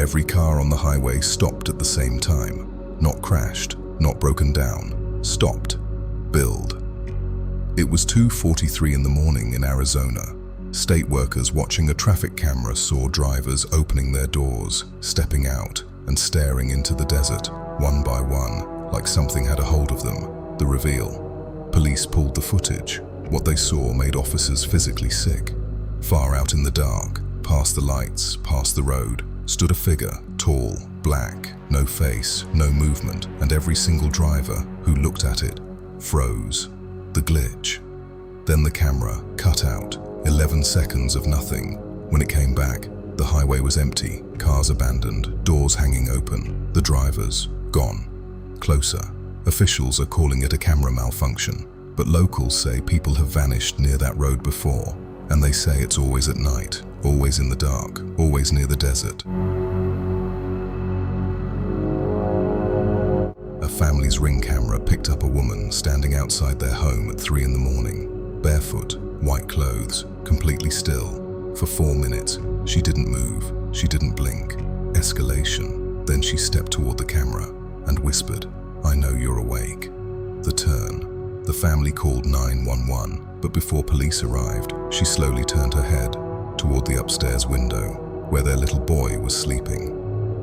Every car on the highway stopped at the same time. Not crashed, not broken down. Stopped. Build. It was 2:43 in the morning in Arizona. State workers watching a traffic camera saw drivers opening their doors, stepping out, and staring into the desert, one by one, like something had a hold of them. The reveal. Police pulled the footage. What they saw made officers physically sick. Far out in the dark, past the lights, past the road, stood a figure, tall, black, no face, no movement, and every single driver who looked at it froze. The glitch. Then the camera cut out. 11 seconds of nothing. When it came back, the highway was empty, cars abandoned, doors hanging open, the drivers gone. Closer. Officials are calling it a camera malfunction, but locals say people have vanished near that road before, and they say it's always at night, always in the dark, always near the desert. A family's Ring camera picked up a woman standing outside their home at 3 in the morning, barefoot, white clothes, completely still. For 4 minutes, she didn't move, she didn't blink. Escalation. Then she stepped toward the camera and whispered, "I know you're awake." The turn. The family called 911, but before police arrived, she slowly turned her head toward the upstairs window, where their little boy was sleeping.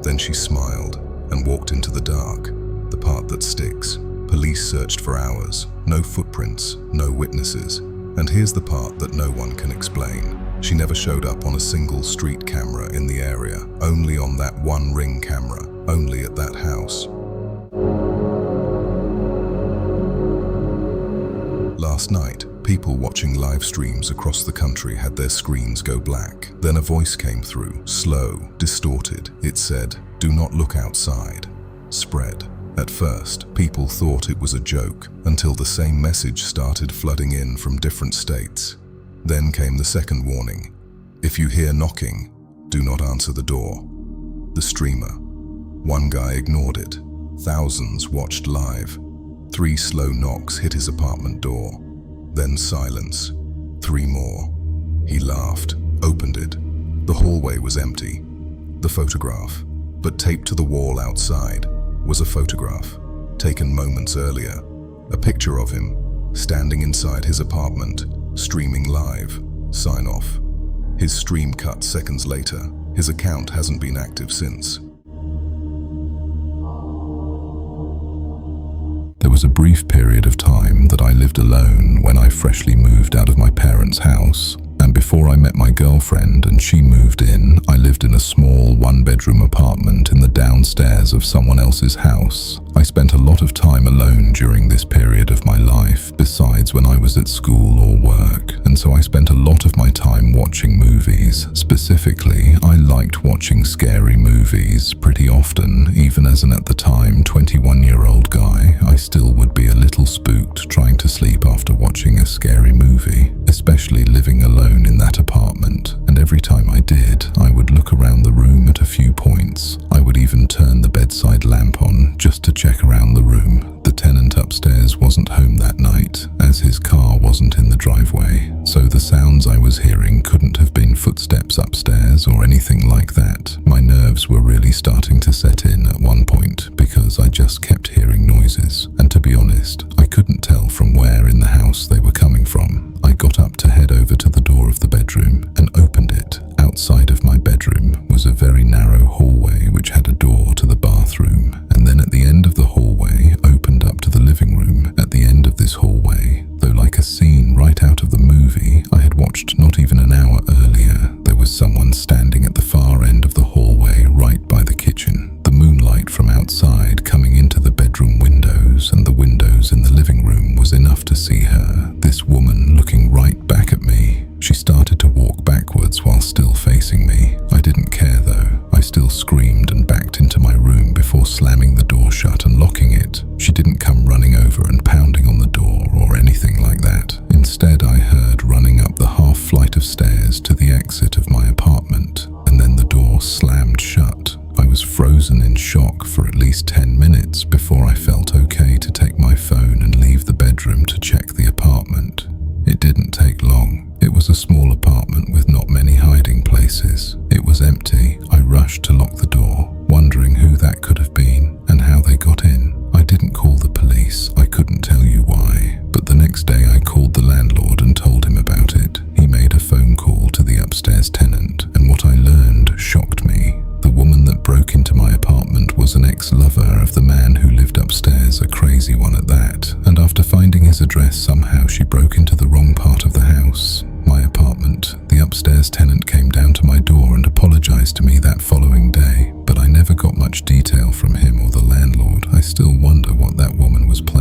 Then she smiled and walked into the dark, the part that sticks. Police searched for hours. No footprints, no witnesses. And here's the part that no one can explain. She never showed up on a single street camera in the area, only on that one Ring camera, only at that house. Last night, people watching live streams across the country had their screens go black. Then a voice came through, slow, distorted. It said, "Do not look outside." Spread. At first, people thought it was a joke, until the same message started flooding in from different states. Then came the second warning. If you hear knocking, do not answer the door. The streamer. One guy ignored it. Thousands watched live. 3 slow knocks hit his apartment door. Then silence. 3 more. He laughed, opened it. The hallway was empty. The photograph, but taped to the wall outside, was a photograph taken moments earlier. A picture of him, standing inside his apartment, streaming live. Sign off. His stream cut seconds later. His account hasn't been active since. There was a brief period of time that I lived alone when I freshly moved out of my parents' house. And before I met my girlfriend and she moved in, I lived in a small 1-bedroom apartment in the downstairs of someone else's house. I spent a lot of time alone during this period of my life, besides when I was at school or work, and so I spent a lot of my time watching movies. Specifically, I liked watching scary movies pretty often. Even as an at the time 21-year-old guy, I still would be a little spooked trying to sleep after watching a scary movie, especially living alone in that apartment. And every time I did, I would look around the room at a few points. I would even turn the bedside lamp on just to check around the room. The tenant upstairs wasn't home that night, as his car wasn't in the driveway, so the sounds I was hearing couldn't have been footsteps upstairs or anything like that. My nerves were really starting to set in at one point because I just kept hearing noises, and to be honest, I couldn't tell from where in the house they were coming from. I got up to head over to the door of the bedroom and opened it. Outside of my bedroom was a very narrow hallway which had a door to the bathroom, and then at the end of the hallway opened up to the living room. At the end of this hallway, though like a scene right out of the movie I had watched not even an hour earlier, there was someone standing at the far end of the hallway right by the kitchen. The moonlight from outside coming into the bedroom windows and the windows in the living room was enough to see her, this woman looking right back at me. She started to walk backwards while still facing me. I didn't care though. I still screamed and backed into my room before slamming the door shut and locking it. She didn't come running over and pounding on the door or anything like that. Instead, I heard running up the half flight of stairs to the exit of my apartment, and then the door slammed shut. I was frozen in shock for at least 10 minutes before I felt okay to take my phone and leave the bedroom to check the apartment. It didn't take long. It was a small apartment with not many hiding places. It was empty. I rushed rushed to lock the door, wondering who that could have been and how they got in. I didn't call the police, I couldn't tell you why, but the next day I called the landlord and told him about it. He made a phone call to the upstairs tenant, and what I learned shocked me. The woman that broke into my apartment was an ex-lover of the man who lived upstairs, a crazy one at that, and after finding his address somehow she broke into the wrong part of the house, my apartment. The upstairs tenant came down to my door and apologized to me that following day, but I never got much detail from him or the landlord. I still wonder what that woman was planning.